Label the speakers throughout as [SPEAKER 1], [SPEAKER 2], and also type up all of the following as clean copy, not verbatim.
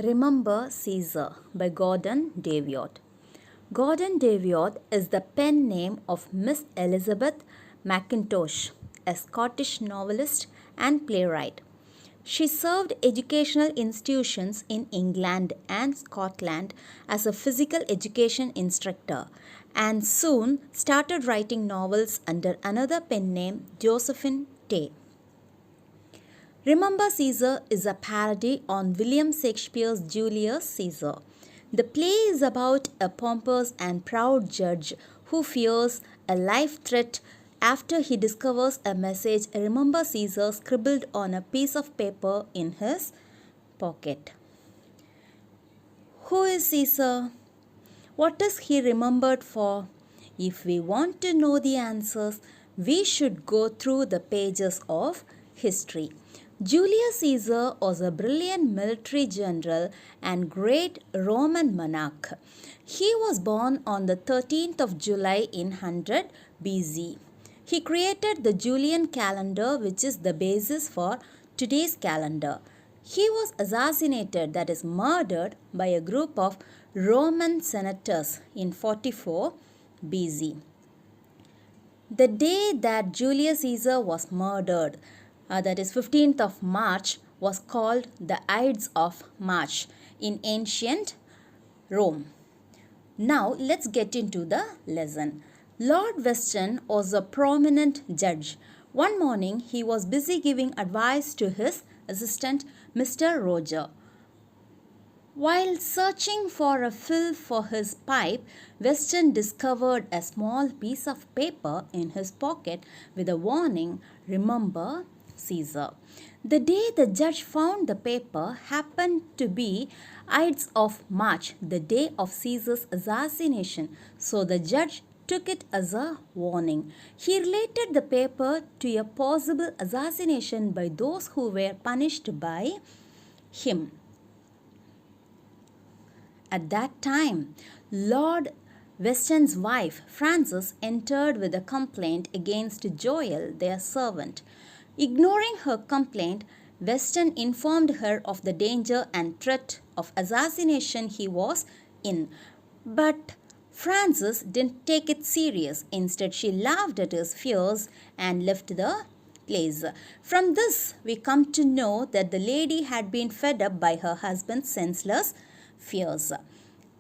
[SPEAKER 1] Remember Caesar by Gordon Daviot. Gordon Daviot is the pen name of Miss Elizabeth Mackintosh, a Scottish novelist and playwright. She served educational institutions in England and Scotland as a physical education instructor and soon started writing novels under another pen name, Josephine Tay. Remember Caesar is a parody on William Shakespeare's Julius Caesar. The play is about a pompous and proud judge who fears a life threat after he discovers a message Remember Caesar scribbled on a piece of paper in his pocket. Who is Caesar? What is he remembered for? If we want to know the answers, we should go through the pages of history. Julius Caesar was a brilliant military general and great Roman monarch. He was born on the 13th of July in 100 BC. He created the Julian calendar, which is the basis for today's calendar. He was assassinated, that is murdered, by a group of Roman senators in 44 BC. The day that Julius Caesar was murdered, that is 15th of March, was called the Ides of March in ancient Rome. Now let's get into the lesson. Lord Weston was a prominent judge. One morning he was busy giving advice to his assistant Mr. Roger. While searching for a fill for his pipe, Weston discovered a small piece of paper in his pocket with a warning, Remember Caesar. The day the judge found the paper happened to be Ides of March, the day of Caesar's assassination, so the judge took it as a warning. He related the paper to a possible assassination by those who were punished by him. At that time, Lord Weston's wife, Frances, entered with a complaint against Joel, their servant. Ignoring her complaint, Weston informed her of the danger and threat of assassination he was in. But Frances didn't take it serious. Instead, she laughed at his fears and left the place. From this, we come to know that the lady had been fed up by her husband's senseless fears.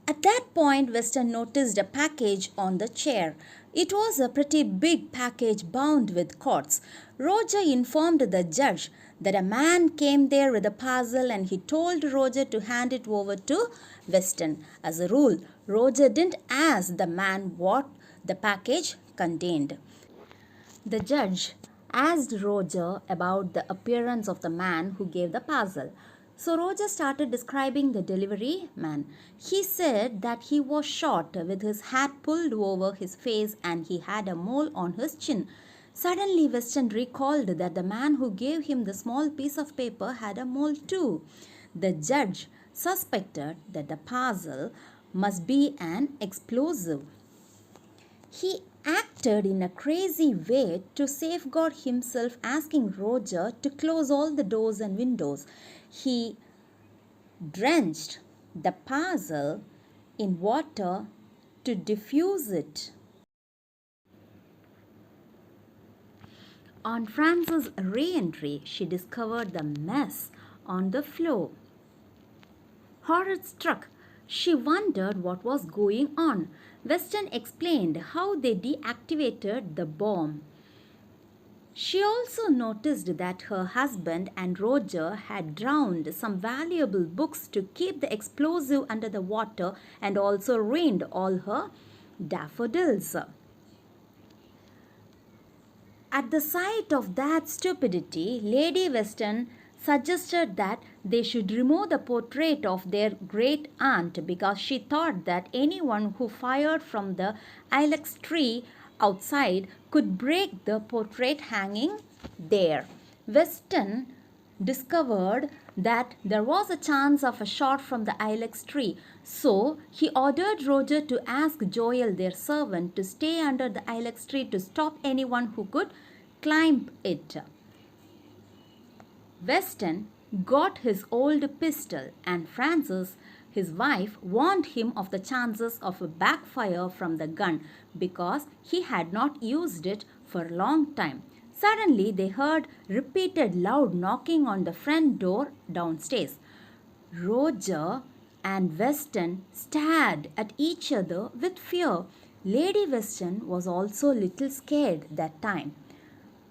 [SPEAKER 1] At that point, Weston noticed a package on the chair. It was a pretty big package bound with cords. Roger informed the judge that a man came there with a parcel and he told Roger to hand it over to Weston. As a rule, Roger didn't ask the man what the package contained. The judge asked Roger about the appearance of the man who gave the parcel. So Roger started describing the delivery man. He said that he was short with his hat pulled over his face and he had a mole on his chin. Suddenly Weston recalled that the man who gave him the small piece of paper had a mole too. The judge suspected that the parcel must be an explosive. He acted in a crazy way to safeguard himself, asking Roger to close all the doors and windows. He drenched the parcel in water to diffuse it. On Frances' re-entry, she discovered the mess on the floor. Horror struck, she wondered what was going on. Weston explained how they deactivated the bomb. She also noticed that her husband and Roger had drowned some valuable books to keep the explosive under the water and also ruined all her daffodils. At the sight of that stupidity, Lady Weston suggested that they should remove the portrait of their great aunt because she thought that anyone who fired from the ilex tree outside could break the portrait hanging there. Weston discovered that there was a chance of a shot from the ilex tree, so he ordered Roger to ask Joel, their servant, to stay under the ilex tree to stop anyone who could climb it. Weston got his old pistol, and Francis, his wife, warned him of the chances of a backfire from the gun because he had not used it for a long time. Suddenly, they heard repeated loud knocking on the front door downstairs. Roger and Weston stared at each other with fear. Lady Weston was also a little scared that time.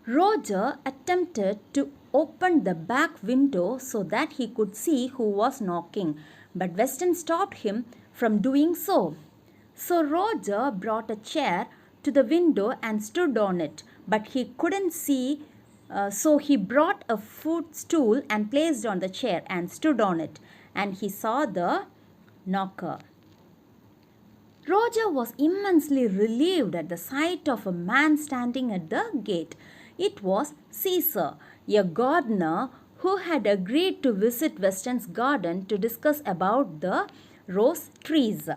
[SPEAKER 1] Roger attempted to open the back window so that he could see who was knocking, but Weston stopped him from doing so. So Roger brought a chair to the window and stood on it, but he couldn't see, so he brought a footstool and placed on the chair and stood on it, and he saw the knocker. Roger was immensely relieved at the sight of a man standing at the gate. It was Caesar, a gardener who had agreed to visit Weston's garden to discuss about the rose trees.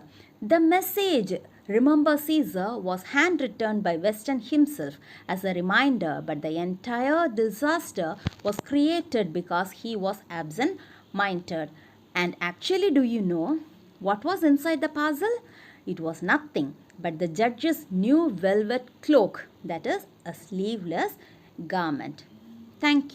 [SPEAKER 1] The message, "Remember Caesar," was handwritten by Weston himself as a reminder, but the entire disaster was created because he was absent-minded. And actually, do you know what was inside the parcel? It was nothing but the judge's new velvet cloak, that is, a sleeveless garment. Thank you.